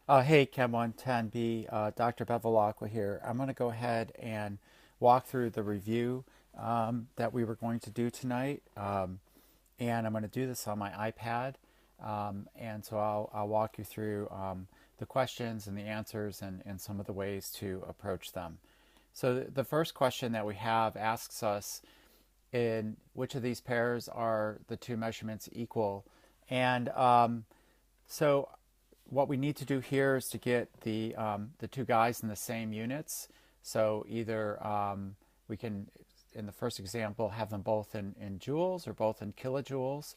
Hey, Chem 110B, Dr. Bevilacqua here. I'm going to go ahead and walk through the review that we were going to do tonight. And I'm going to do this on my iPad. And so I'll walk you through the questions and the answers and some of the ways to approach them. So the first question that we have asks us, in which of these pairs are the two measurements equal? And so what we need to do here is to get the two guys in the same units. So either we can, in the first example, have them both in joules or both in kilojoules.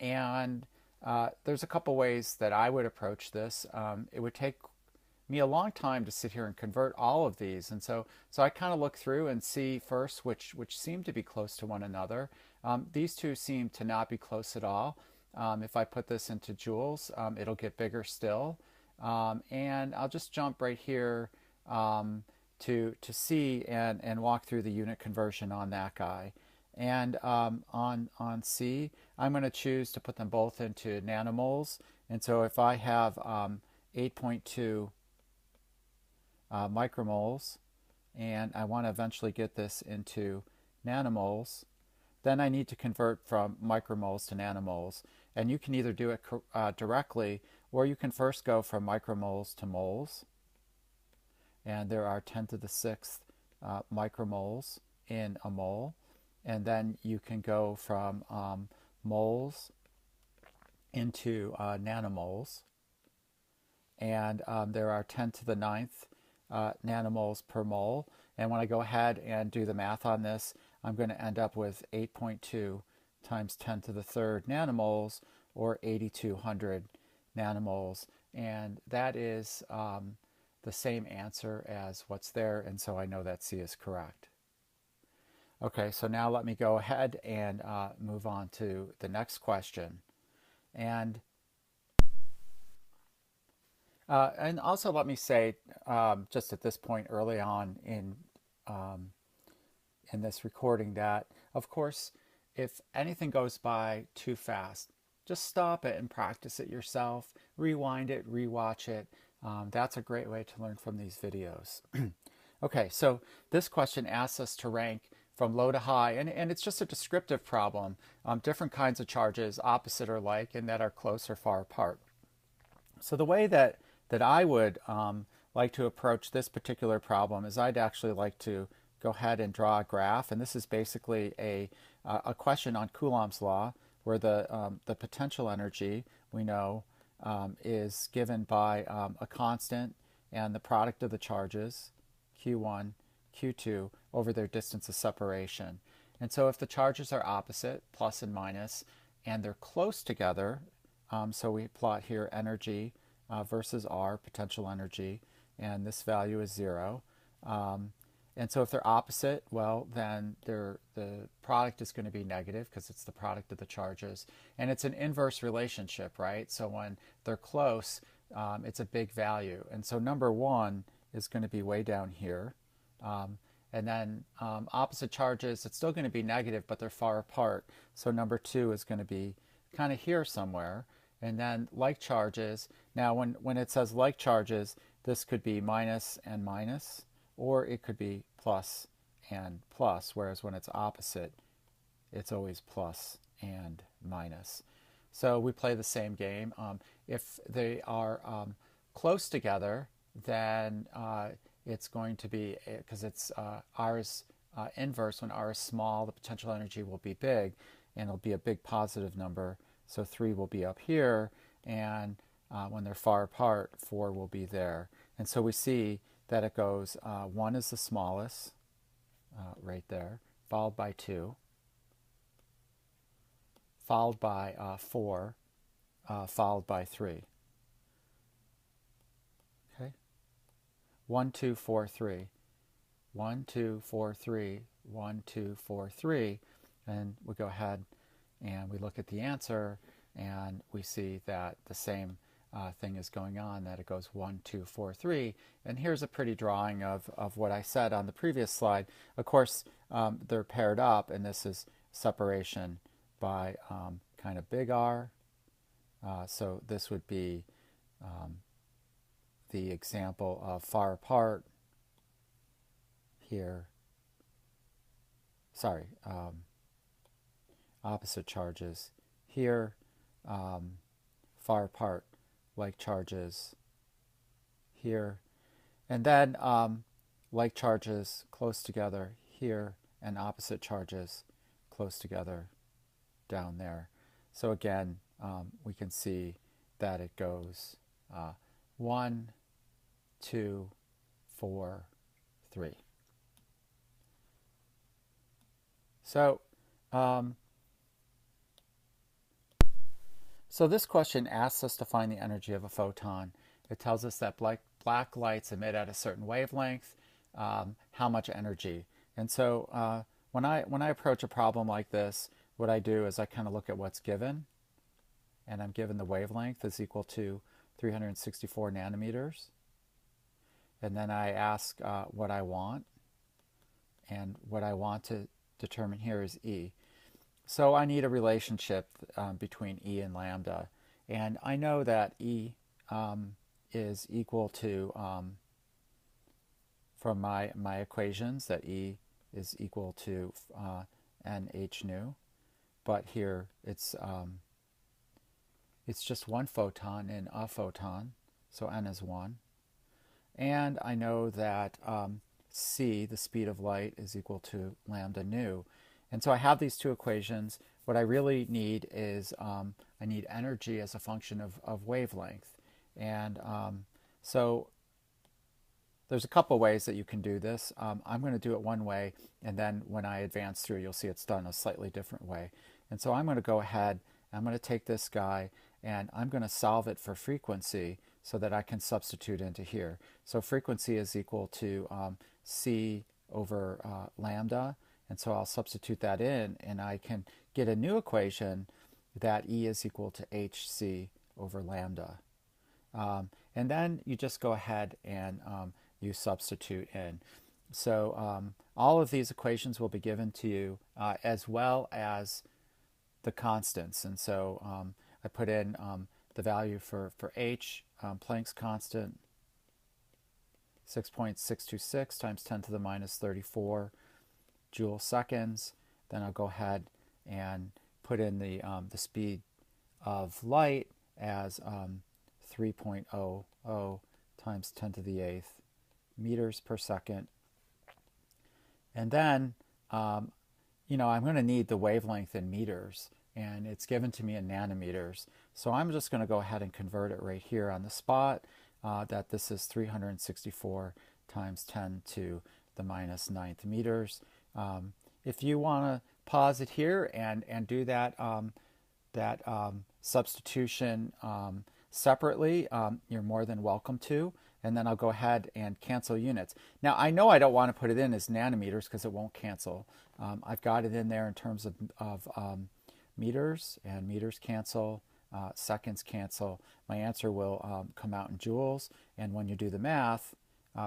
And there's a couple ways that I would approach this. It would take me a long time to sit here and convert all of these, and so I kind of look through and see first which seem to be close to one another. These two seem to not be close at all. If I put this into joules, it'll get bigger still. And I'll just jump right here to C and walk through the unit conversion on that guy. And on C, I'm going to choose to put them both into nanomoles. And so if I have 8.2 micromoles, and I want to eventually get this into nanomoles, then I need to convert from micromoles to nanomoles. And you can either do it directly, or you can first go from micromoles to moles. And there are 10 to the 6th micromoles in a mole. And then you can go from moles into nanomoles. And there are 10 to the 9th nanomoles per mole. And when I go ahead and do the math on this, I'm going to end up with 8.2 times 10 to the third nanomoles, or 8,200 nanomoles. And that is the same answer as what's there, and so I know that C is correct. Okay, so now let me go ahead and move on to the next question. And also let me say, just at this point early on in this recording, that of course, if anything goes by too fast, just stop it and practice it yourself. Rewind it, rewatch it. That's a great way to learn from these videos. Okay, so this question asks us to rank from low to high, and it's just a descriptive problem. Different kinds of charges, opposite or like, and that are close or far apart. So the way that I would like to approach this particular problem is I'd actually like to go ahead and draw a graph, and this is basically a question on Coulomb's law, where the potential energy we know is given by a constant and the product of the charges, Q1, Q2, over their distance of separation. And so if the charges are opposite, plus and minus, and they're close together, so we plot here energy versus R, potential energy, and this value is 0. And so if they're opposite, well, then the product is going to be negative because it's the product of the charges. And it's an inverse relationship, right? So when they're close, it's a big value. And so number 1 is going to be way down here. And then opposite charges, it's still going to be negative, but they're far apart. So number 2 is going to be kind of here somewhere. And then like charges, now when it says like charges, this could be minus and minus, or it could be plus and plus, whereas when it's opposite, it's always plus and minus. So we play the same game. If they are close together, then it's going to be, because it's R is inverse, when R is small, the potential energy will be big, and it'll be a big positive number. So 3 will be up here, and when they're far apart, 4 will be there. And so we see that it goes 1 is the smallest, right there, followed by 2, followed by 4, followed by 3. Okay? 1, 2, 4, 3. 1, 2, 4, 3. 1, 2, 4, 3. And we go ahead and we look at the answer, and we see that the same thing is going on, that it goes 1, 2, 4, 3. And here's a pretty drawing of what I said on the previous slide. Of course, they're paired up, and this is separation by kind of big R. So this would be the example of far apart here, sorry, opposite charges here, far apart like charges here, and then like charges close together here and opposite charges close together down there. So again, we can see that it goes 1, 2, 4, 3. So, so this question asks us to find the energy of a photon. It tells us that black lights emit at a certain wavelength, how much energy. And so when I approach a problem like this, what I do is I kind of look at what's given, and I'm given the wavelength is equal to 364 nanometers. And then I ask what I want, and what I want to determine here is E. So I need a relationship between E and lambda. And I know that E is equal to, from my equations, that E is equal to NH nu. But here it's just one photon in a photon, so N is 1. And I know that c, the speed of light, is equal to lambda nu. And so I have these two equations. What I really need is I need energy as a function of wavelength. And so there's a couple ways that you can do this. I'm going to do it one way, and then when I advance through, you'll see it's done a slightly different way. And so I'm going to go ahead, I'm going to take this guy, and I'm going to solve it for frequency so that I can substitute into here. So frequency is equal to c over lambda, and so I'll substitute that in, and I can get a new equation that E is equal to hc over lambda. And then you just go ahead and you substitute in. So all of these equations will be given to you as well as the constants. And so I put in the value for h, Planck's constant, 6.626 times 10 to the minus 34 joule seconds. Then I'll go ahead and put in the speed of light as 3.00 times 10 to the 8th meters per second. And then, I'm going to need the wavelength in meters, and it's given to me in nanometers. So I'm just going to go ahead and convert it right here on the spot, that this is 364 times 10 to the minus 9th meters. If you want to pause it here and do that, substitution separately, you're more than welcome to. And then I'll go ahead and cancel units. Now, I know I don't want to put it in as nanometers because it won't cancel. I've got it in there in terms of meters, and meters cancel, seconds cancel. My answer will come out in joules. And when you do the math,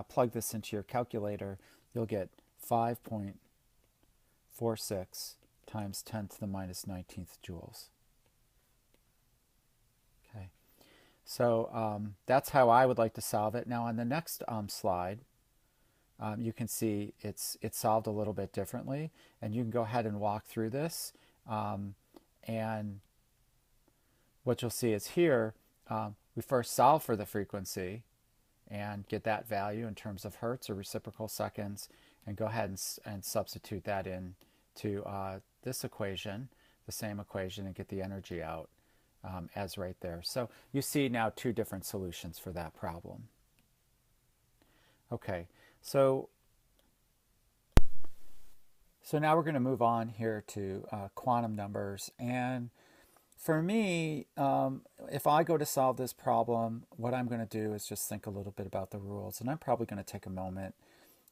plug this into your calculator, you'll get 5.46 times 10 to the minus 19th joules. Okay. So that's how I would like to solve it. Now on the next slide, you can see it's solved a little bit differently, and you can go ahead and walk through this. And what you'll see is here, we first solve for the frequency and get that value in terms of hertz or reciprocal seconds, and go ahead and substitute that in to this equation, the same equation, and get the energy out. As right there. So you see now two different solutions for that problem. Okay, so now we're going to move on here to quantum numbers. And for me, if I go to solve this problem, what I'm going to do is just think a little bit about the rules. And I'm probably going to take a moment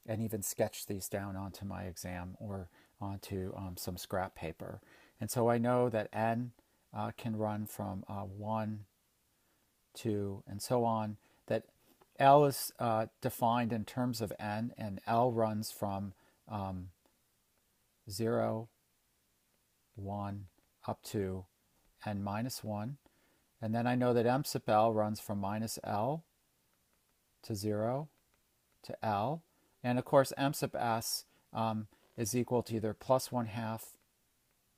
and even sketch these down onto my exam or onto some scrap paper. And so I know that n can run from 1, 2, and so on, that L is defined in terms of n, and L runs from 0, 1, up to n minus 1. And then I know that M sub L runs from minus L to 0 to L. And of course, m sub s is equal to either plus 1/2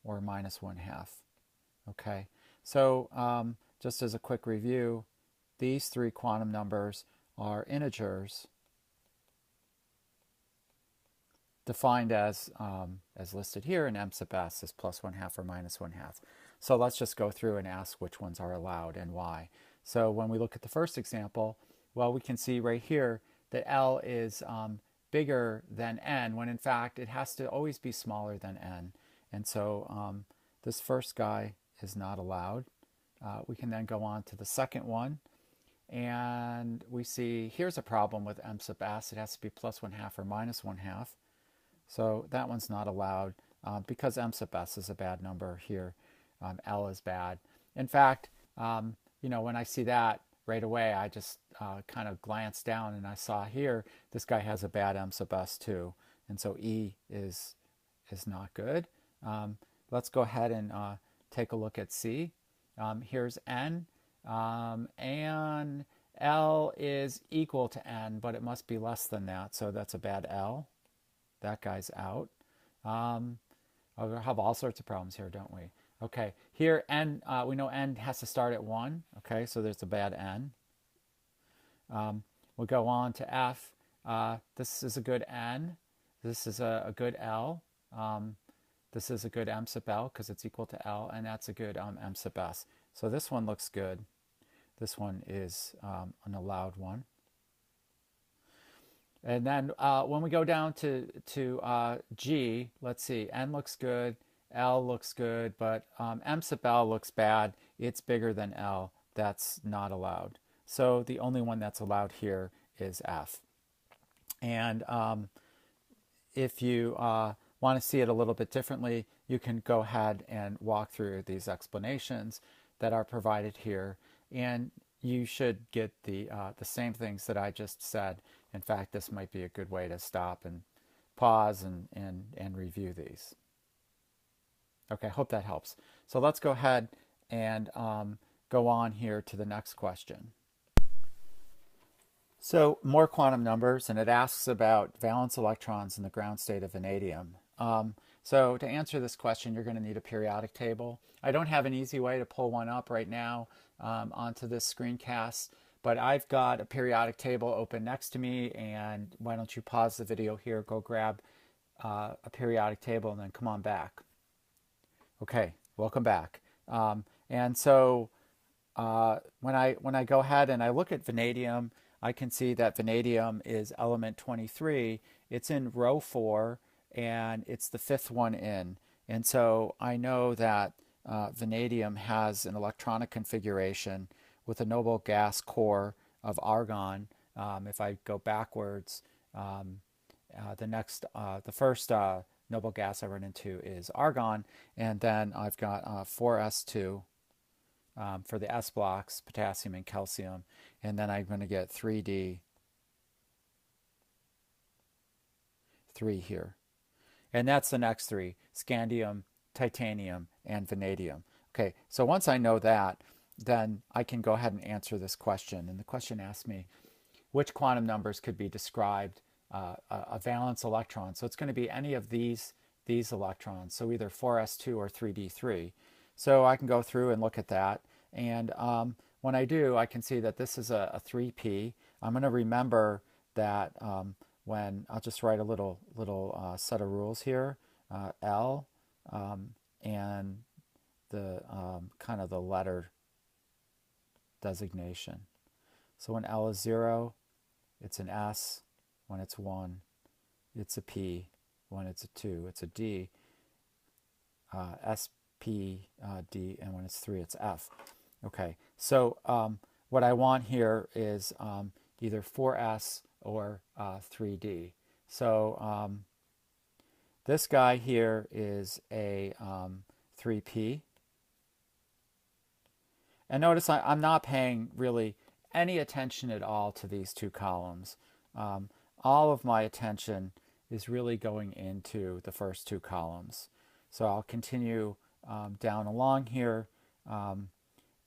or minus 1/2. Okay, so just as a quick review, these three quantum numbers are integers defined as listed here, and m sub s is plus 1/2 or minus 1/2. So let's just go through and ask which ones are allowed and why. So when we look at the first example, well, we can see right here that L is bigger than n, when in fact it has to always be smaller than n. And so this first guy is not allowed. We can then go on to the second one, and we see here's a problem with m sub s. It has to be plus 1/2 or minus 1/2. So that one's not allowed because m sub s is a bad number here. L is bad. In fact, when I see that right away, I just kind of glanced down and I saw here this guy has a bad m sub s too, and so E is not good. Let's go ahead and take a look at C. Here's N, and L is equal to N, but it must be less than that, so that's a bad L. That guy's out. We have all sorts of problems here, don't we? Okay, here N, we know N has to start at 1. Okay, so there's a bad N. We'll go on to F. This is a good N. This is a good L. This is a good m sub L because it's equal to L, and that's a good m sub S. So this one looks good. This one is an allowed one. And then when we go down to G, let's see, N looks good, L looks good, but m sub L looks bad. It's bigger than L. That's not allowed. So the only one that's allowed here is F. And if you want to see it a little bit differently, you can go ahead and walk through these explanations that are provided here, and you should get the same things that I just said. In fact, this might be a good way to stop and pause and review these. Okay, hope that helps. So let's go ahead and go on here to the next question. So more quantum numbers, and it asks about valence electrons in the ground state of vanadium. So to answer this question, you're going to need a periodic table. I don't have an easy way to pull one up right now onto this screencast, but I've got a periodic table open next to me, and why don't you pause the video here, go grab a periodic table, and then come on back. Okay, welcome back. And so when I go ahead and I look at vanadium, I can see that vanadium is element 23. It's in row 4, and it's the 5th one in. And so I know that vanadium has an electronic configuration with a noble gas core of argon. If I go backwards, the first noble gas I run into is argon, and then I've got 4s2 for the s blocks, potassium and calcium, and then I'm going to get 3d3 here. And that's the next three: scandium, titanium, and vanadium. Okay, so once I know that, then I can go ahead and answer this question. And the question asks me, which quantum numbers could be described a valence electron? So it's going to be any of these electrons, so either 4s2 or 3d3. So I can go through and look at that. And when I do, I can see that this is a 3p. I'm going to remember that when I'll just write a little set of rules here, L and the kind of the letter designation. So when L is 0, it's an S. When it's 1, it's a P. When it's a 2, it's a D. S, P, D, and when it's 3, it's F. Okay, so what I want here is either 4S or 3D. So this guy here is a 3P. And notice I'm not paying really any attention at all to these two columns. All of my attention is really going into the first two columns. So I'll continue down along here.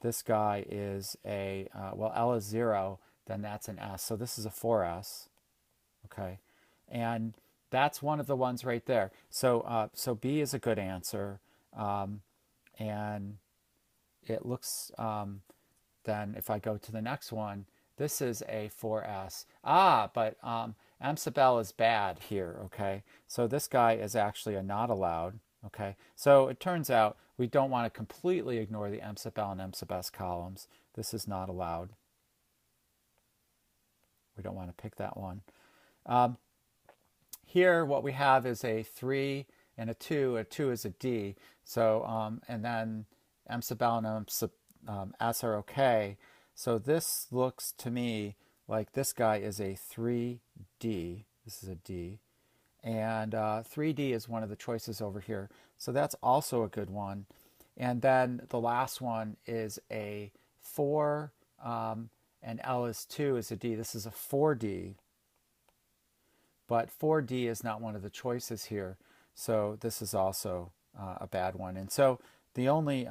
This guy is a, well, L is 0. then that's an S. So this is a 4S, okay? And that's one of the ones right there. So, so B is a good answer. And it looks, then if I go to the next one, this is a 4S. But Amsabel is bad here, okay? So this guy is actually a not allowed, okay? So it turns out we don't want to completely ignore the Amsabel and Amsabes columns. This is not allowed. We don't want to pick that one. Here what we have is a 3 and a 2. A 2 is a D. So, and then Amsabel and S are okay. So this looks to me like this guy is a 3D. This is a D. And 3D is one of the choices over here. So that's also a good one. And then the last one is a 4, and L is 2 is a D. This is a 4D. But 4D is not one of the choices here. So this is also a bad one. And so the only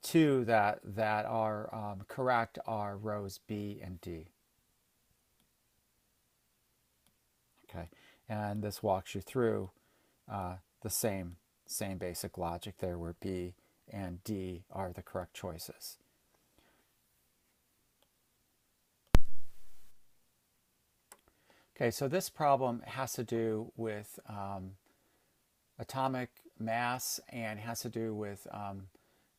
two that are correct are rows B and D. Okay, and this walks you through the same basic logic there, where B and D are the correct choices. Okay, so this problem has to do with atomic mass and has to do with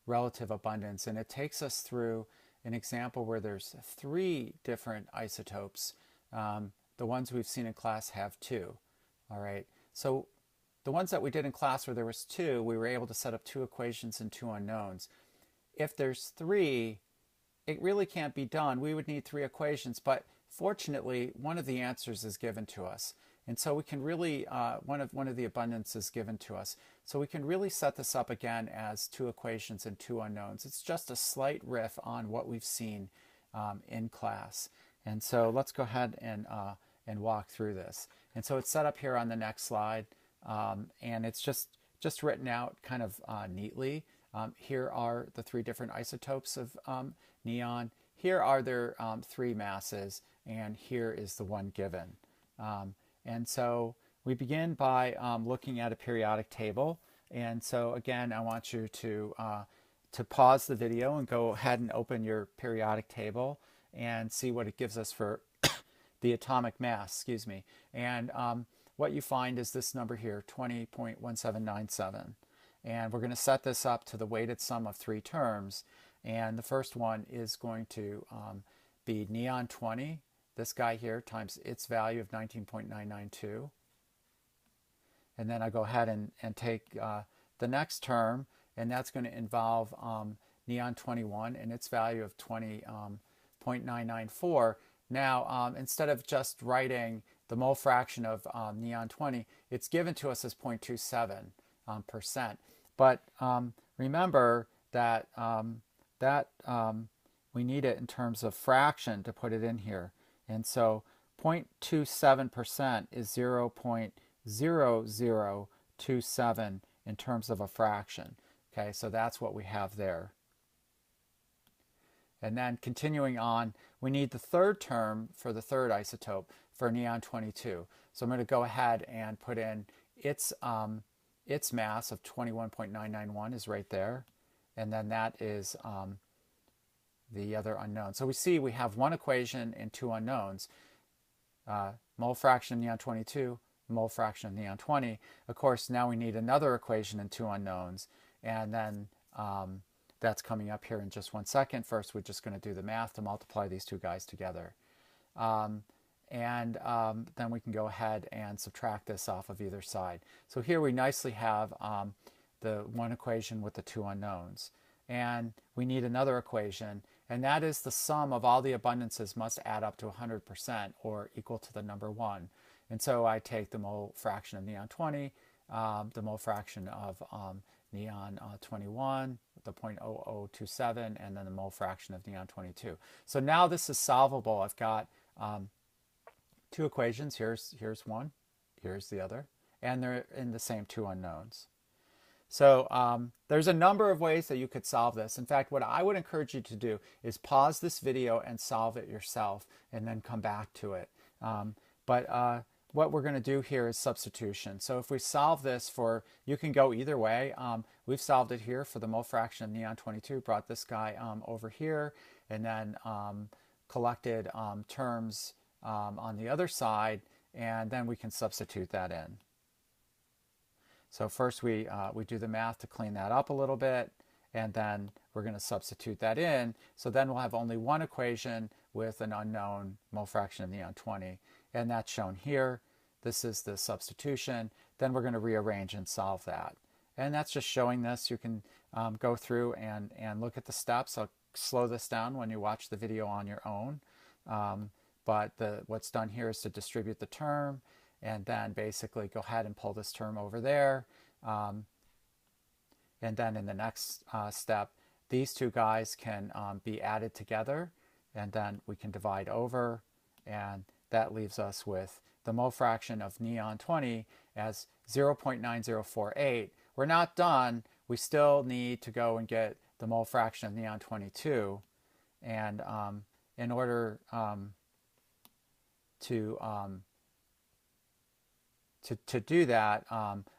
relative abundance, and it takes us through an example where there's 3 different isotopes. The ones we've seen in class have 2. All right, so the ones that we did in class where there was 2, we were able to set up 2 equations and 2 unknowns. If there's 3, it really can't be done. We would need 3 equations, but fortunately, one of the answers is given to us. And so we can really, one of the abundance is given to us. So we can really set this up again as 2 equations and 2 unknowns. It's just a slight riff on what we've seen in class. And so let's go ahead and walk through this. And so it's set up here on the next slide. And it's just written out kind of neatly. Here are the 3 different isotopes of neon. Here are their 3 masses, and here is the one given. And so we begin by looking at a periodic table. And so again, I want you to pause the video and go ahead and open your periodic table and see what it gives us for the atomic mass, excuse me. And what you find is this number here, 20.1797. And we're going to set this up to the weighted sum of 3 terms. And the first one is going to be neon 20, this guy here, times its value of 19.992. And then I go ahead and take the next term, and that's going to involve neon 21 and its value of 20.994. Now, instead of just writing the mole fraction of neon 20, it's given to us as 0.27%. But remember that we need it in terms of fraction to put it in here. And so 0.27% is 0.0027 in terms of a fraction. Okay, so that's what we have there. And then continuing on, we need the third term for the third isotope for neon 22. So I'm going to go ahead and put in its mass of 21.991 is right there. And then that is the other unknown. So we see we have one equation and 2 unknowns. Mole fraction of neon 22, mole fraction of neon 20. Of course, now we need another equation and 2 unknowns. And then that's coming up here in just 1 second. First, we're just going to do the math to multiply these 2 guys together. Then we can go ahead and subtract this off of either side. So here we nicely have the one equation with the 2 unknowns. And we need another equation, and that is the sum of all the abundances must add up to 100% or equal to the number 1. And so I take the mole fraction of neon 20, the mole fraction of neon 21, the 0.0027, and then the mole fraction of neon 22. So now this is solvable. I've got 2 equations. Here's one, here's the other, and they're in the same 2 unknowns. So there's a number of ways that you could solve this. In fact, what I would encourage you to do is pause this video and solve it yourself and then come back to it. But what we're going to do here is substitution. So if we solve this for, you can go either way. We've solved it here for the mole fraction of neon 22, brought this guy over here, and then collected terms on the other side, and then we can substitute that in. So first we do the math to clean that up a little bit, and then we're going to substitute that in. So then we'll have only one equation with an unknown mole fraction of neon 20, and that's shown here. This is the substitution. Then we're going to rearrange and solve that. And that's just showing this. You can go through and look at the steps. I'll slow this down when you watch the video on your own. But what's done here is to distribute the term, and then basically go ahead and pull this term over there. And then in the next step, these two guys can be added together, and then we can divide over, and that leaves us with the mole fraction of neon 20 as 0.9048. We're not done. We still need to go and get the mole fraction of neon 22. And in order to do that,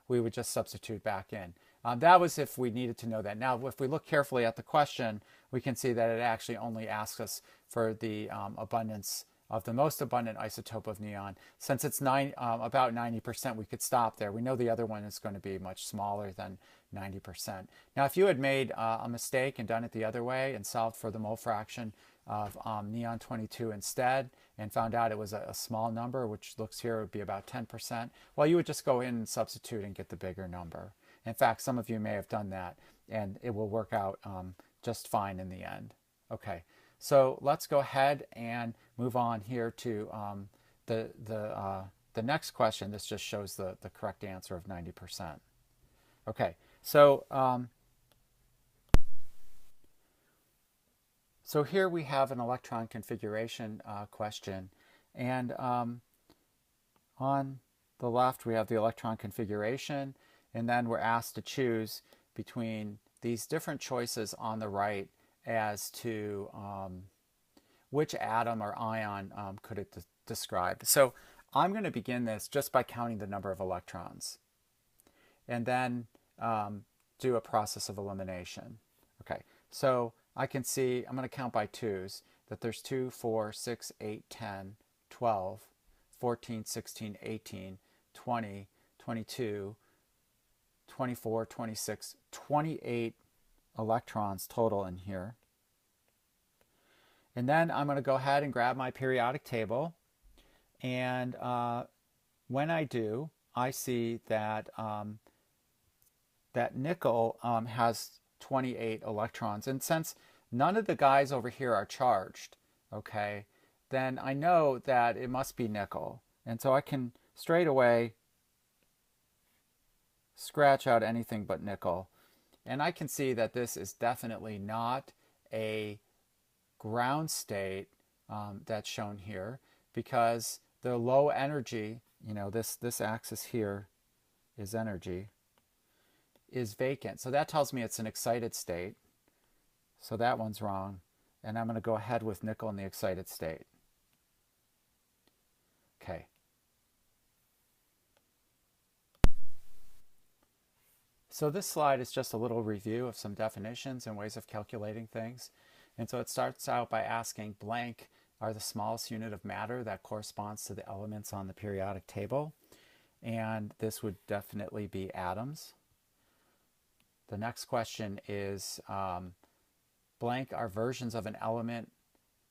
we would just substitute back in. That was if we needed to know that. Now, if we look carefully at the question, we can see that it actually only asks us for the abundance of the most abundant isotope of neon. Since it's about 90%, we could stop there. We know the other one is going to be much smaller than 90%. Now, if you had made a mistake and done it the other way and solved for the mole fraction of neon 22 instead, and found out it was a small number, which looks here would be about 10%, well, you would just go in and substitute and get the bigger number. In fact, some of you may have done that, and it will work out just fine in the end. Okay, so let's go ahead and move on here to the next question. This just shows the correct answer of 90%. Okay, so so here we have an electron configuration question, and on the left we have the electron configuration, and then we're asked to choose between these different choices on the right as to which atom or ion could it describe. So I'm going to begin this just by counting the number of electrons, and then do a process of elimination. Okay, so I can see, I'm going to count by twos, that there's 2, 4, 6, 8, 10, 12, 14, 16, 18, 20, 22, 24, 26, 28 electrons total in here. And then I'm going to go ahead and grab my periodic table. And when I do, I see that, that nickel has 28 electrons. And since none of the guys over here are charged, okay, then I know that it must be nickel. And so I can straight away scratch out anything but nickel. And I can see that this is definitely not a ground state that's shown here, because the low energy, you know, this axis here is energy, is vacant. So that tells me it's an excited state. So that one's wrong. And I'm going to go ahead with nickel in the excited state. Okay. So this slide is just a little review of some definitions and ways of calculating things. And so it starts out by asking blank are the smallest unit of matter that corresponds to the elements on the periodic table. And this would definitely be atoms. The next question is blank are versions of an element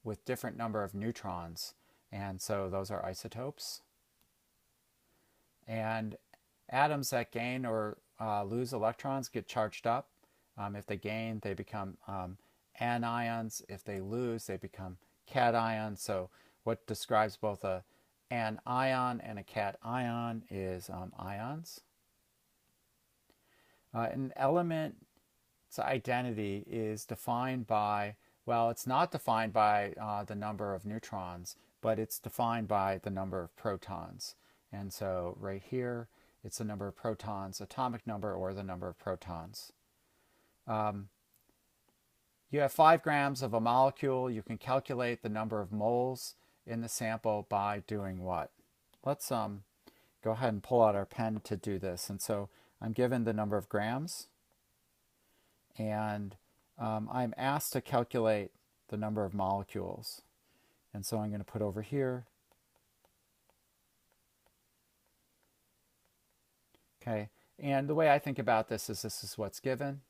with different number of neutrons. And so those are isotopes. And atoms that gain or lose electrons get charged up. If they gain, they become anions. If they lose, they become cations. So what describes both an anion and a cation is ions. An element's identity is defined by, well, it's not defined by the number of neutrons, but it's defined by the number of protons. And so right here, It's the number of protons, atomic number, or the number of protons. Um, you have 5 grams of a molecule. You can calculate the number of moles in the sample by doing what? Let's go ahead and pull out our pen to do this. And so I'm given the number of grams, and I'm asked to calculate the number of molecules. And so I'm going to put over here. Okay, and the way I think about this is what's given.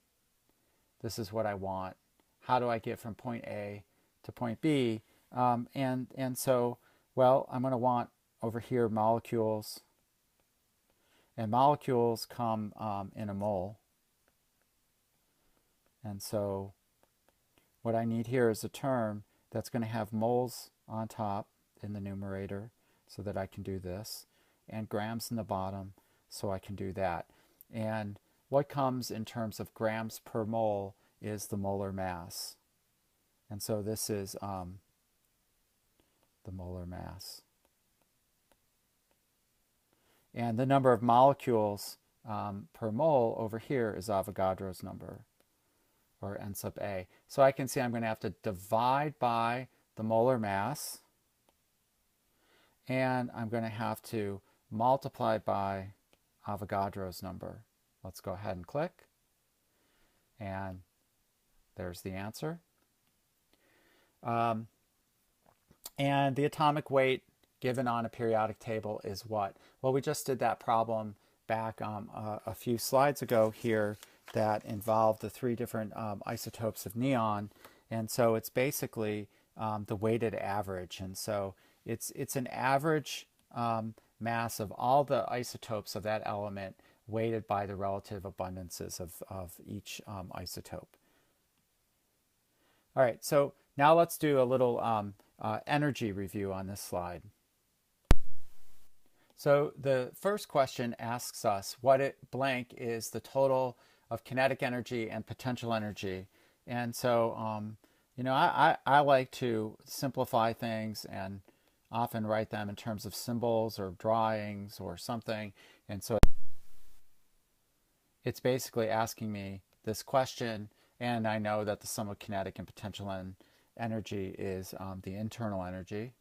This is what I want. How do I get from point A to point B? And so, well, I'm going to want over here molecules. And molecules come in a mole. And so what I need here is a term that's going to have moles on top in the numerator so that I can do this, and grams in the bottom so I can do that. And what comes in terms of grams per mole is the molar mass. And so this is the molar mass. And the number of molecules per mole over here is Avogadro's number, or N sub A. So I can see I'm going to have to divide by the molar mass, and I'm going to have to multiply by Avogadro's number. Let's go ahead and click, and there's the answer. And the atomic weight given on a periodic table is what? Well, we just did that problem back a few slides ago here that involved the 3 different isotopes of neon. And so it's basically the weighted average. And so it's an average mass of all the isotopes of that element weighted by the relative abundances of each isotope. All right, so now let's do a little energy review on this slide. So the first question asks us what blank is the total of kinetic energy and potential energy. And so, you know, I like to simplify things and often write them in terms of symbols or drawings or something. And so it's basically asking me this question, and I know that the sum of kinetic and potential energy is the internal energy.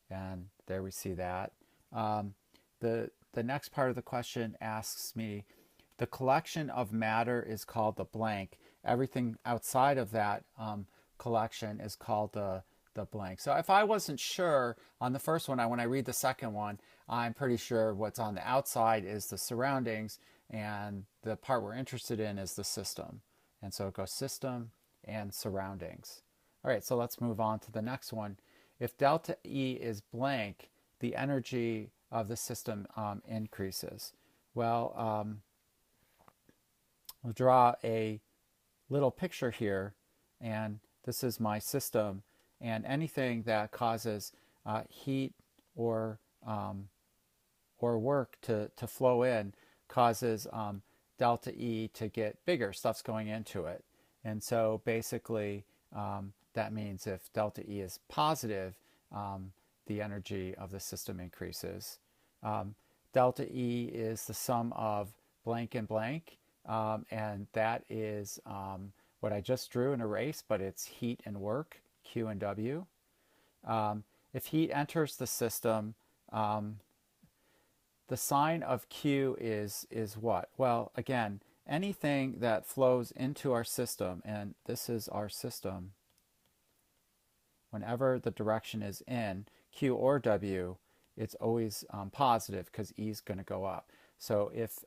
And there we see that. The next part of the question asks me, the collection of matter is called the blank. Everything outside of that collection is called the blank. So if I wasn't sure on the first one, when I read the second one, I'm pretty sure what's on the outside is the surroundings, and the part we're interested in is the system. And so it goes system and surroundings. All right, so let's move on to the next one. If delta E is blank, the energy of the system increases. Well, I'll draw a little picture here, and this is my system, and anything that causes heat or work to flow in causes delta E to get bigger. Stuff's going into it. And so basically that means if delta E is positive, the energy of the system increases. Delta E is the sum of blank and blank, and that is what I just drew in a race, but it's heat and work, Q and W. If heat enters the system, the sign of Q is what? Well, again, anything that flows into our system, and this is our system, whenever the direction is in, Q or W, it's always positive because E is going to go up. So if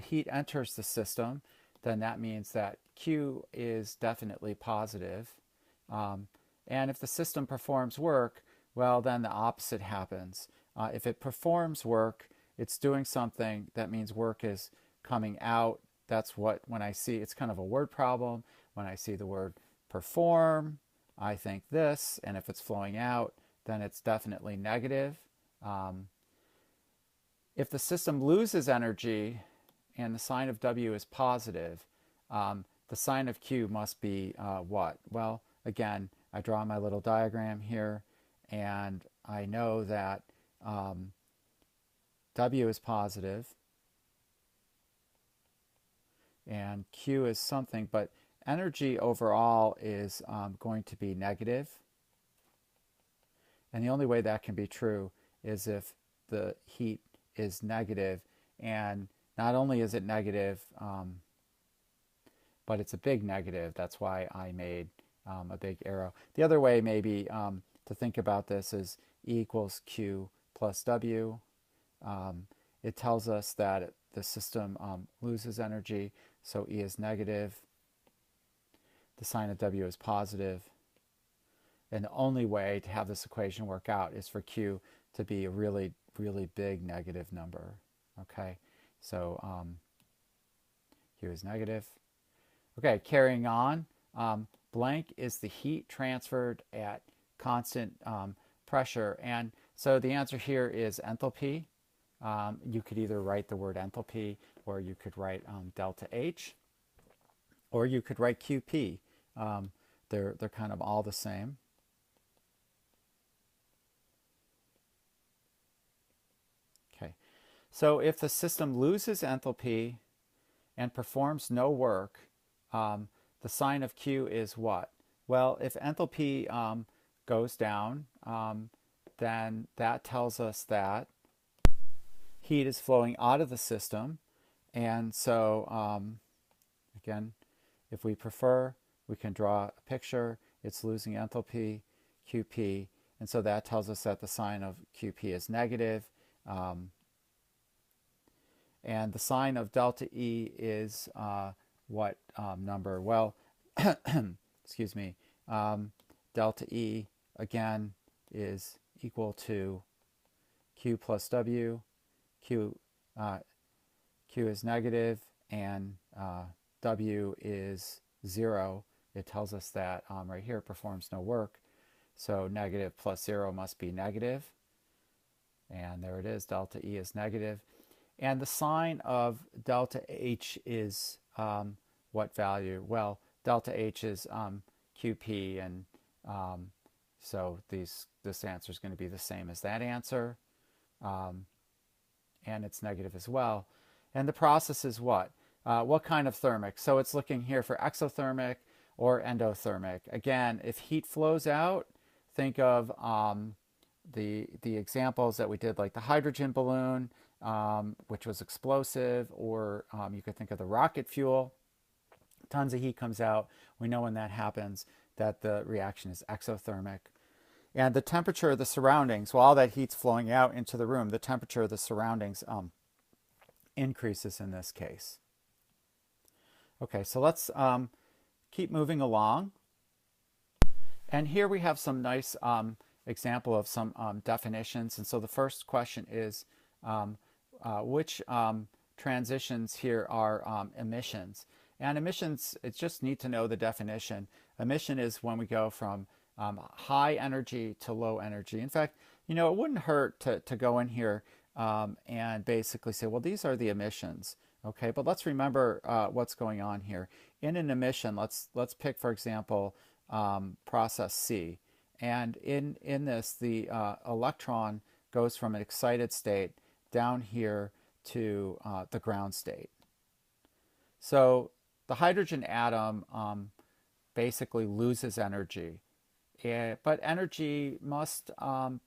heat enters the system, then that means that Q is definitely positive. And if the system performs work, well, then the opposite happens. If it performs work, it's doing something, that means work is coming out. That's what, when I see, it's kind of a word problem. When I see the word perform, I think this, and if it's flowing out, then it's definitely negative. If the system loses energy and the sign of W is positive, the sign of Q must be what? Well, again, I draw my little diagram here, and I know that W is positive, and Q is something, but energy overall is going to be negative. And the only way that can be true is if the heat is negative, and not only is it negative, but it's a big negative. That's why I made a big arrow. The other way maybe to think about this is E equals Q plus W. It tells us that the system loses energy, so E is negative. The sign of W is positive. And the only way to have this equation work out is for Q to be a really, really big negative number. Okay, so Q is negative. Okay, carrying on. Blank is the heat transferred at constant pressure. And so the answer here is enthalpy. You could either write the word enthalpy, or you could write delta H, or you could write QP. They're kind of all the same. Okay, so if the system loses enthalpy and performs no work, the sign of Q is what? Well, if enthalpy goes down, then that tells us that heat is flowing out of the system. And so, again, if we prefer, we can draw a picture. It's losing enthalpy, QP. And so that tells us that the sign of QP is negative. And the sign of delta E is what number? Well, excuse me, delta E, again, is equal to Q plus W. Q is negative, and W is 0. It tells us that right here, performs no work. So negative plus 0 must be negative. And there it is, delta E is negative. And the sign of delta H is what value? Well, delta H is QP, and so this answer is going to be the same as that answer. And it's negative as well. And the process is what? What kind of thermic? So it's looking here for exothermic or endothermic. Again, if heat flows out, think of the examples that we did, like the hydrogen balloon, which was explosive, or you could think of the rocket fuel. Tons of heat comes out. We know when that happens that the reaction is exothermic. And the temperature of the surroundings, while that heat's flowing out into the room, the temperature of the surroundings increases in this case. Okay, so let's keep moving along. And here we have some nice example of some definitions. And so the first question is, which transitions here are emissions? And emissions, it's just need to know the definition. Emission is when we go from high energy to low energy. In fact, it wouldn't hurt to go in here and basically say, well, these are the emissions. Okay, but let's remember what's going on here. In an emission, let's pick, for example, process C. And in this, the electron goes from an excited state down here to the ground state. So the hydrogen atom basically loses energy. But energy must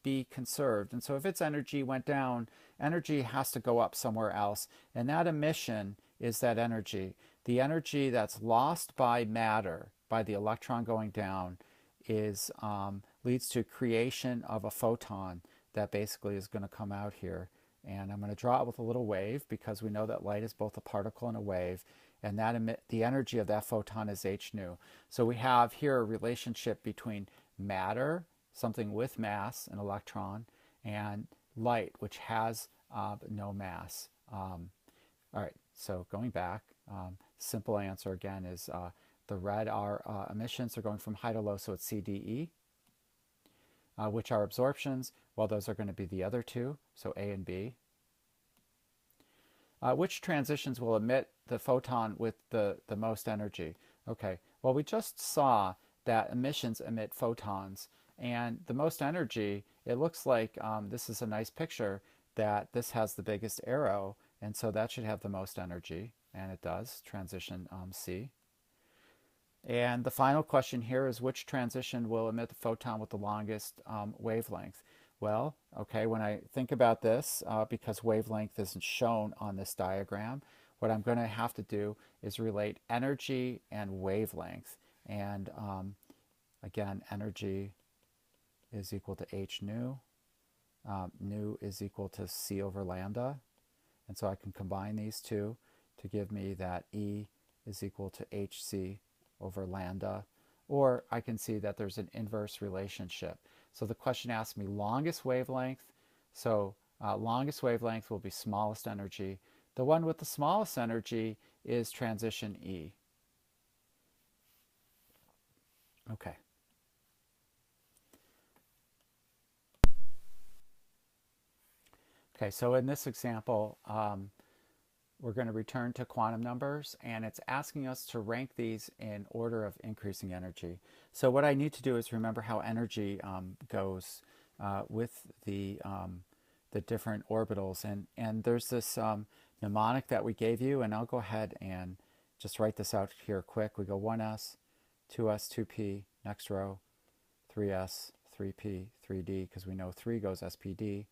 be conserved. And so if its energy went down, energy has to go up somewhere else. And that emission is that energy. The energy that's lost by matter, by the electron going down, is leads to creation of a photon that basically is going to come out here. And I'm going to draw it with a little wave, because we know that light is both a particle and a wave. And the energy of that photon is h nu. So we have here a relationship between matter, something with mass, an electron, and light, which has no mass. All right, so going back, simple answer again is the red are emissions. They're going from high to low, so it's CDE. Which are absorptions? Well, those are going to be the other two, so A and B. Which transitions will emit the photon with the most energy? Okay, well, we just saw that emissions emit photons, and the most energy, it looks like this is a nice picture, that this has the biggest arrow, and so that should have the most energy, and it does, transition C. And the final question here is, which transition will emit the photon with the longest wavelength? Well, okay, when I think about this, because wavelength isn't shown on this diagram, what I'm going to have to do is relate energy and wavelength. And again, energy is equal to h nu. Nu is equal to c over lambda. And so I can combine these two to give me that E is equal to hc over lambda. Or I can see that there's an inverse relationship. So the question asks me longest wavelength. So longest wavelength will be smallest energy. The one with the smallest energy is transition E. Okay. Okay, so in this example, we're going to return to quantum numbers, and it's asking us to rank these in order of increasing energy. So what I need to do is remember how energy goes with the different orbitals. And there's this mnemonic that we gave you, and I'll go ahead and just write this out here quick. We go 1s, 2s, 2p, next row, 3s, 3p, 3d, because we know 3 goes spd,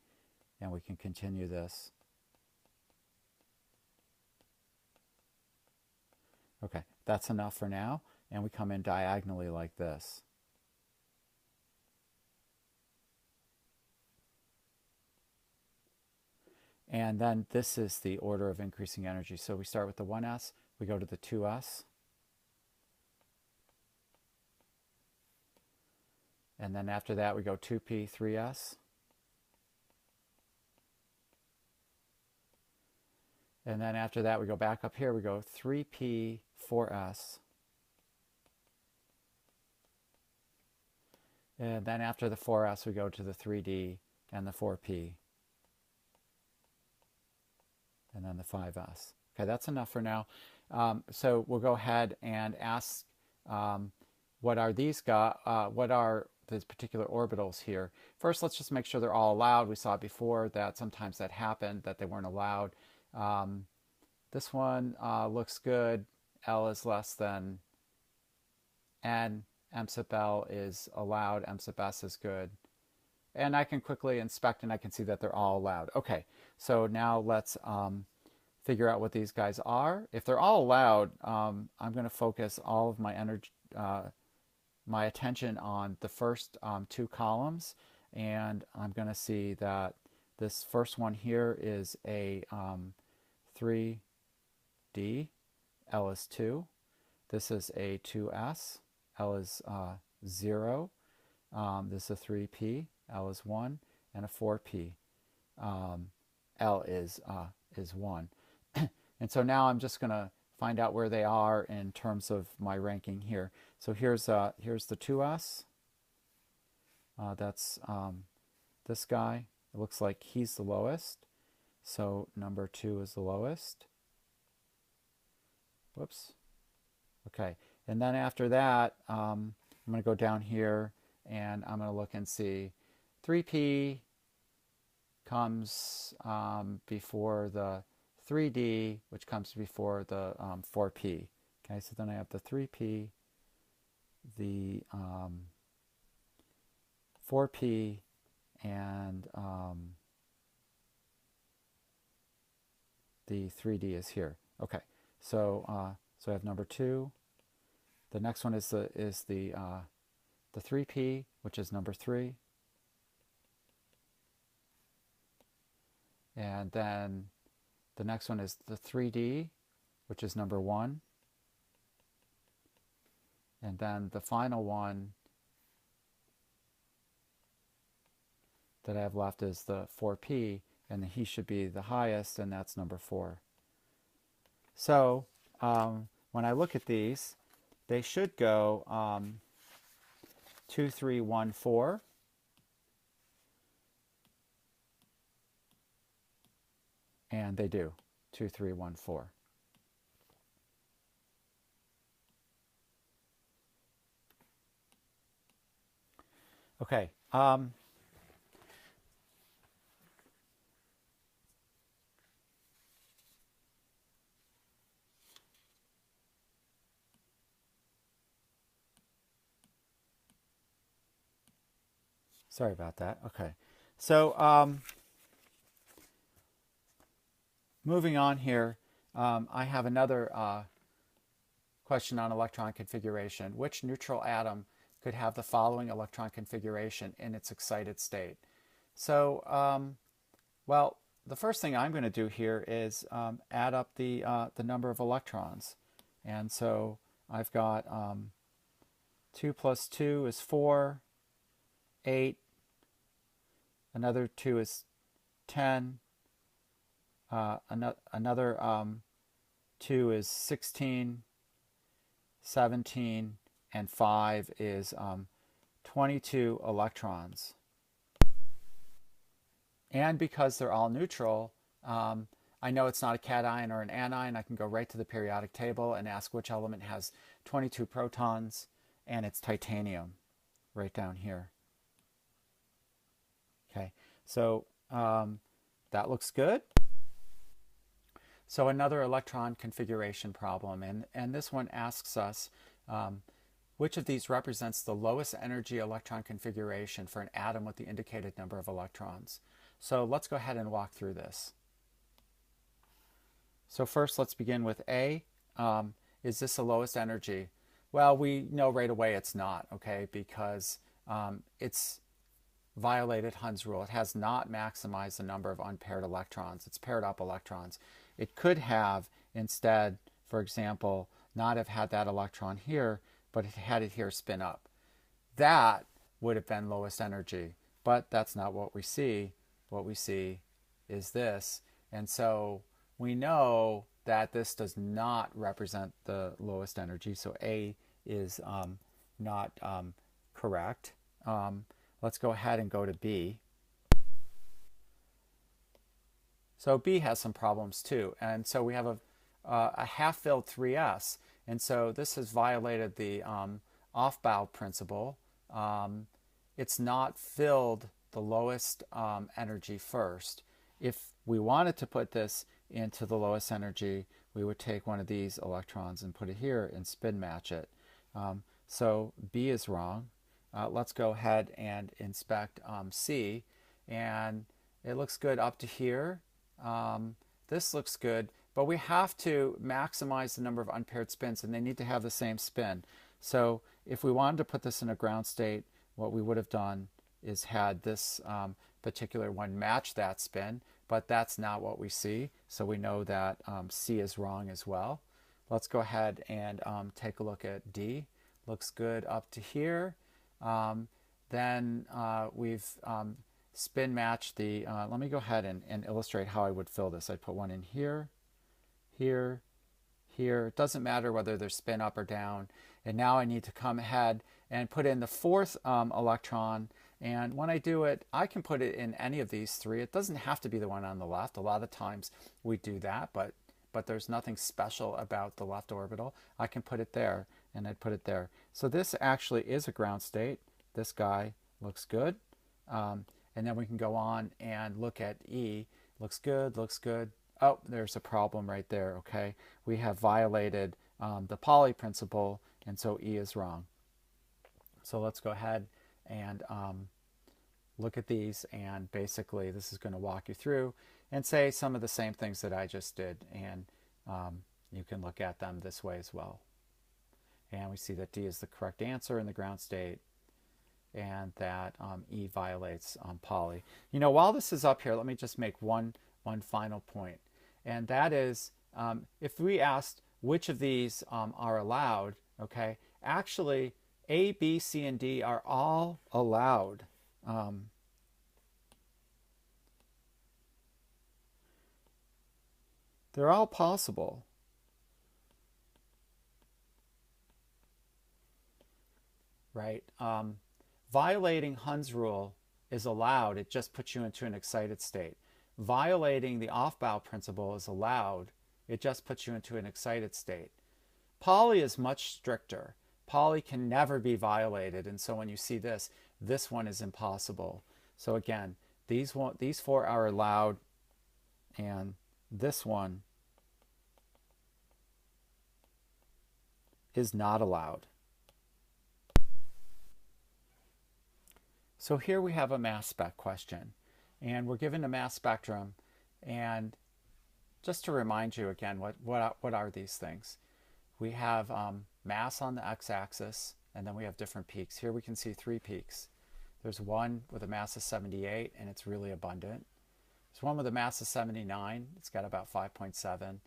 and we can continue this. Okay, that's enough for now, and we come in diagonally like this. And then this is the order of increasing energy. So we start with the 1s, we go to the 2s, and then after that we go 2p, 3s, and then after that we go back up here, we go 3p, 4s, and then after the 4s we go to the 3d and the 4p, and then the 5s. Okay, that's enough for now. So we'll go ahead and ask what are these what are these particular orbitals here. First, let's just make sure they're all allowed. We saw before that sometimes that happened, that they weren't allowed. This one looks good. L is less than N. M sub L is allowed. M sub S is good. And I can quickly inspect and I can see that they're all allowed. Okay, so now let's figure out what these guys are. If they're all allowed, I'm going to focus all of my energy, my attention on the first two columns, and I'm going to see that this first one here is a 3D, L is 2. This is a 2S, L is 0. This is a 3P, L is 1, and a 4P, L is 1. And so now I'm just going to find out where they are in terms of my ranking here. So here's the 2S. That's this guy. It looks like he's the lowest. So number 2 is the lowest. Whoops. Okay. And then after that, I'm going to go down here and I'm going to look and see 3P comes before the 3D, which comes before the 4P. Okay, so then I have the 3P, the 4P, and the 3D is here. Okay, so I have number 2. The next one is the 3P, which is number 3. And then the next one is the 3D, which is number 1. And then the final one that I have left is the 4P, and he should be the highest, and that's number 4. So when I look at these, they should go 2, 3, 1, 4. And they do, 2, 3, 1, 4. Okay. Sorry about that. Okay. So moving on here, I have another question on electron configuration. Which neutral atom could have the following electron configuration in its excited state? So, well, the first thing I'm going to do here is add up the number of electrons. And so I've got 2 plus 2 is 4, 8, another 2 is 10, another 2 is 16, 17, and 5 is 22 electrons. And because they're all neutral, I know it's not a cation or an anion. I can go right to the periodic table and ask which element has 22 protons, and it's titanium right down here. Okay, so that looks good. So another electron configuration problem, and this one asks us which of these represents the lowest energy electron configuration for an atom with the indicated number of electrons. So let's go ahead and walk through this. So first, let's begin with A. Is this the lowest energy? Well, we know right away it's not, okay, because it's violated Hund's rule. It has not maximized the number of unpaired electrons. It's paired up electrons. It could have instead, for example, not have had that electron here, but it had it here spin up. That would have been lowest energy, but that's not what we see. What we see is this. And so we know that this does not represent the lowest energy. So A is not correct. Let's go ahead and go to B. So B has some problems too. And so we have a half-filled 3s. And so this has violated the Aufbau principle. It's not filled the lowest energy first. If we wanted to put this into the lowest energy, we would take one of these electrons and put it here and spin match it. So B is wrong. Let's go ahead and inspect C, and it looks good up to here. This looks good, but we have to maximize the number of unpaired spins, and they need to have the same spin. So if we wanted to put this in a ground state, what we would have done is had this particular one match that spin, but that's not what we see. So we know that C is wrong as well. Let's go ahead and take a look at D. Looks good up to here. Then we've spin matched the, let me go ahead and illustrate how I would fill this. I'd put one in here, here, here. It doesn't matter whether they're spin up or down. And now I need to come ahead and put in the fourth electron. And when I do it, I can put it in any of these three. It doesn't have to be the one on the left. A lot of times we do that, but there's nothing special about the left orbital. I can put it there, and I'd put it there. So this actually is a ground state. This guy looks good. And then we can go on and look at E. Looks good, looks good. Oh, there's a problem right there, okay? We have violated the Pauli principle, and so E is wrong. So let's go ahead and look at these, and basically this is going to walk you through and say some of the same things that I just did, and you can look at them this way as well. And we see that D is the correct answer in the ground state, and that E violates Pauli. You know, while this is up here, let me just make one final point, and that is if we asked which of these are allowed, okay, actually A, B, C, and D are all allowed. They're all possible. Right? Violating Hund's rule is allowed. It just puts you into an excited state. Violating the Aufbau principle is allowed. It just puts you into an excited state. Pauli is much stricter. Pauli can never be violated, and so when you see this one is impossible. So again, these four are allowed, and this one is not allowed. So here we have a mass spec question, and we're given a mass spectrum. And just to remind you again, what are these things? We have mass on the x-axis, and then we have different peaks. Here we can see 3 peaks. There's one with a mass of 78, and it's really abundant. There's one with a mass of 79. It's got about 5.7%.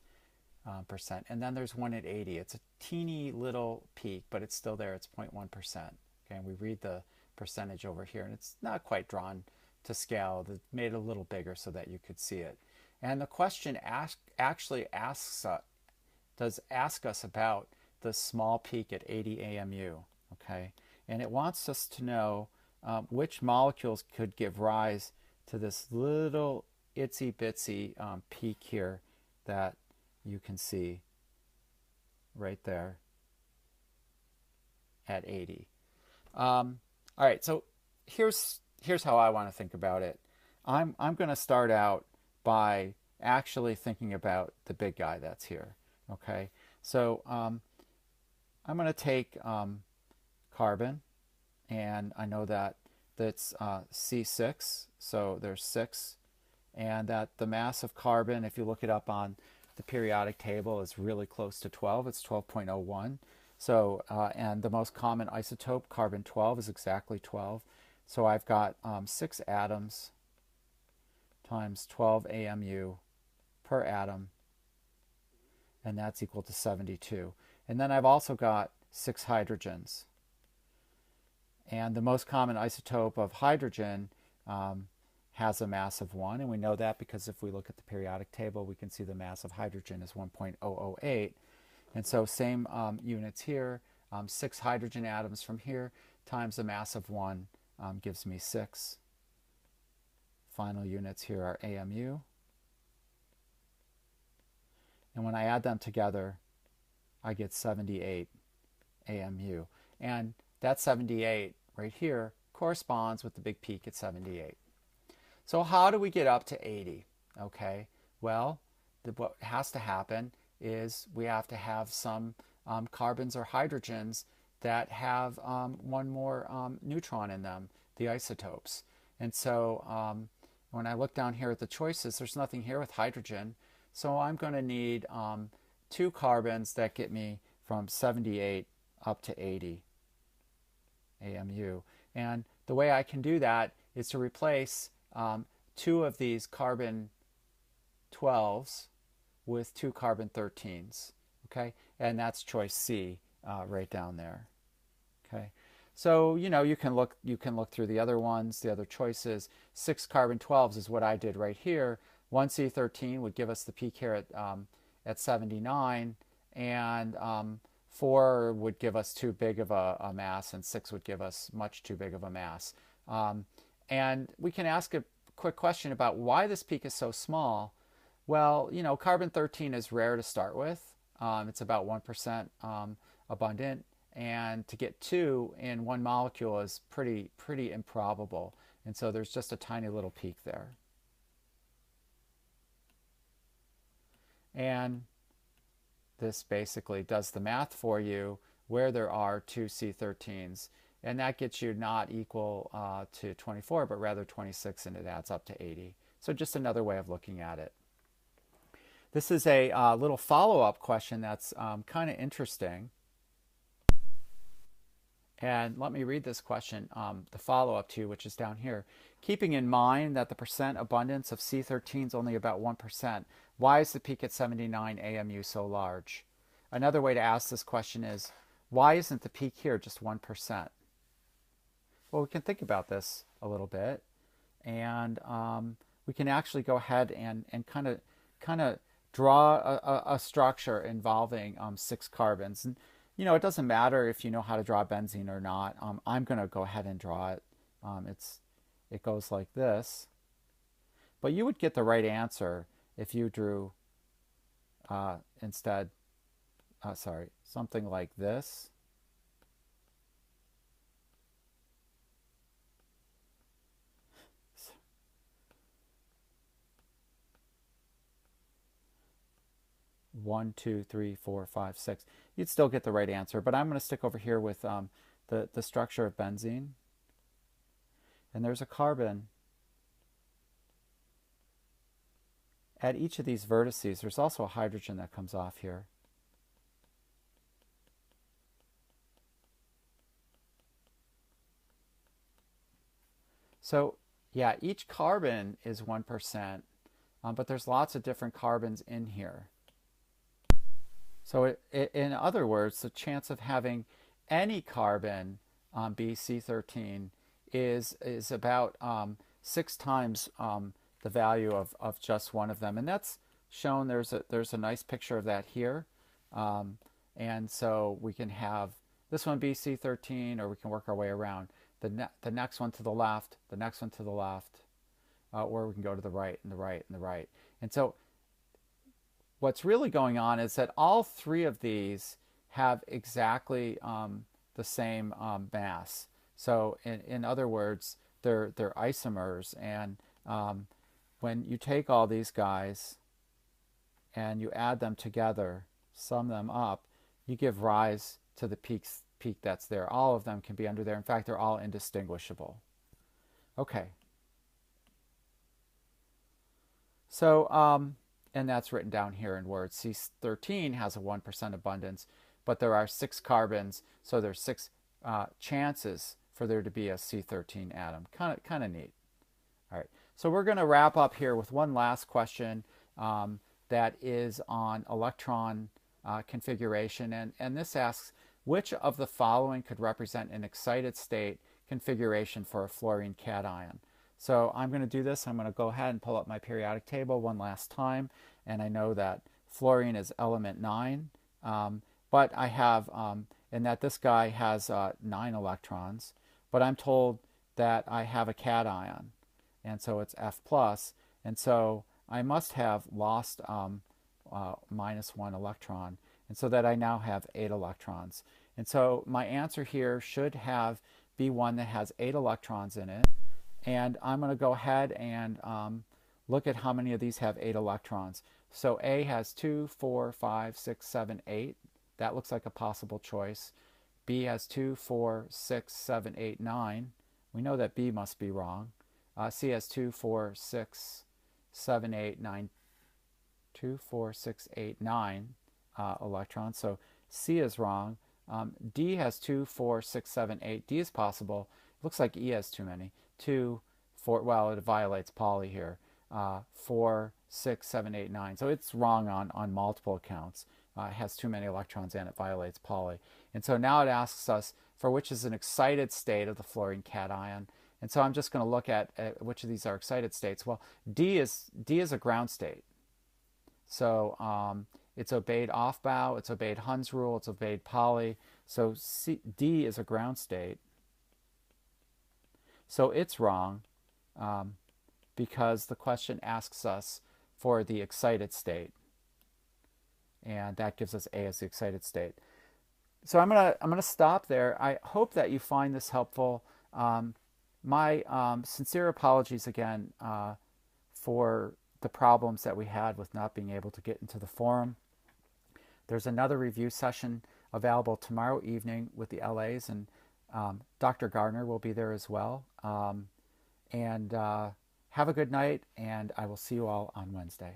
And then there's one at 80. It's a teeny little peak, but it's still there. It's 0.1%. Okay, and we read the percentage over here, and it's not quite drawn to scale. They made it a little bigger so that you could see it. And the question actually asks us about the small peak at 80 AMU. Okay, and it wants us to know which molecules could give rise to this little itsy bitsy peak here that you can see right there at 80. All right, so here's how I want to think about it. I'm going to start out by actually thinking about the big guy that's here. Okay, so I'm going to take carbon, and I know that that's C6, so there's 6, and that the mass of carbon, if you look it up on the periodic table, is really close to 12. It's 12.01. So, and the most common isotope, carbon-12, is exactly 12. So I've got 6 atoms times 12 AMU per atom, and that's equal to 72. And then I've also got 6 hydrogens. And the most common isotope of hydrogen has a mass of 1, and we know that because if we look at the periodic table, we can see the mass of hydrogen is 1.008. And so same units here, 6 hydrogen atoms from here times the mass of 1 gives me 6. Final units here are AMU. And when I add them together, I get 78 AMU. And that 78 right here corresponds with the big peak at 78. So how do we get up to 80? Okay, well, what has to happen is we have to have some carbons or hydrogens that have one more neutron in them, the isotopes. And so when I look down here at the choices, there's nothing here with hydrogen. So I'm going to need 2 carbons that get me from 78 up to 80 AMU. And the way I can do that is to replace 2 of these carbon 12s with 2 carbon 13s. Okay, and that's choice C right down there. Okay, so you know you can look through the other ones, the other choices. 6 carbon 12s is what I did right here. 1 C13 would give us the peak here at 79, and 4 would give us too big of a mass, and 6 would give us much too big of a mass. And we can ask a quick question about why this peak is so small. Well, you know, carbon 13 is rare to start with. It's about 1% abundant, and to get 2 in one molecule is pretty improbable. And so there's just a tiny little peak there. And this basically does the math for you where there are 2 C13s. And that gets you not equal to 24, but rather 26, and it adds up to 80. So just another way of looking at it. This is a little follow-up question that's kind of interesting. And let me read this question, the follow-up to, which is down here. Keeping in mind that the percent abundance of C13 is only about 1%, why is the peak at 79 AMU so large? Another way to ask this question is, why isn't the peak here just 1%? Well, we can think about this a little bit, and we can actually go ahead and kind of draw a structure involving 6 carbons. And you know, it doesn't matter if you know how to draw benzene or not. I'm going to go ahead and draw it. It goes like this. But you would get the right answer if you drew instead, something like this. One, two, three, four, five, six. You'd still get the right answer, but I'm going to stick over here with the structure of benzene. And there's a carbon at each of these vertices. There's also a hydrogen that comes off here. So yeah, each carbon is 1%, but there's lots of different carbons in here. So in other words, the chance of having any carbon on BC13 is about 6 times the value of just one of them. And that's shown, there's a nice picture of that here. And so we can have this one BC13, or we can work our way around. The next one to the left, the next one to the left, or we can go to the right and the right and the right. And so what's really going on is that all three of these have exactly the same mass. So in other words, they're isomers. And when you take all these guys and you add them together, sum them up, you give rise to the peak that's there. All of them can be under there. In fact, they're all indistinguishable. Okay. So, and that's written down here in words. C13 has a 1% abundance, but there are 6 carbons, so there's 6 chances for there to be a C13 atom. Kind of neat. All right. So we're going to wrap up here with one last question that is on electron configuration, and this asks, which of the following could represent an excited state configuration for a fluorine cation? So I'm going to do this. I'm going to go ahead and pull up my periodic table one last time, and I know that fluorine is element 9, but I have, and that this guy has 9 electrons, but I'm told that I have a cation, and so it's F+, and so I must have lost minus 1 electron, and so that I now have 8 electrons. And so my answer here should be one that has 8 electrons in it. And I'm going to go ahead and look at how many of these have 8 electrons. So A has 2, 4, 5, 6, 7, 8. That looks like a possible choice. B has 2, 4, 6, 7, 8, 9. We know that B must be wrong. C has 2, 4, 6, 7, 8, 9. 2, 4, 6, 8, 9 electrons. So C is wrong. D has 2, 4, 6, 7, 8. D is possible. Looks like E has too many. 2, 4, well, it violates Pauli here. 4, 6, 7, 8, 9. So it's wrong on multiple accounts. It has too many electrons and it violates Pauli. And so now it asks us for which is an excited state of the fluorine cation. And so I'm just going to look at which of these are excited states. Well, D is a ground state. So it's obeyed Aufbau, it's obeyed Hund's rule, it's obeyed Pauli. So D is a ground state. So it's wrong because the question asks us for the excited state. And that gives us A as the excited state. So I'm gonna stop there. I hope that you find this helpful. My sincere apologies again for the problems that we had with not being able to get into the forum. There's another review session available tomorrow evening with the LAs, and Dr. Gardner will be there as well. And have a good night, and I will see you all on Wednesday.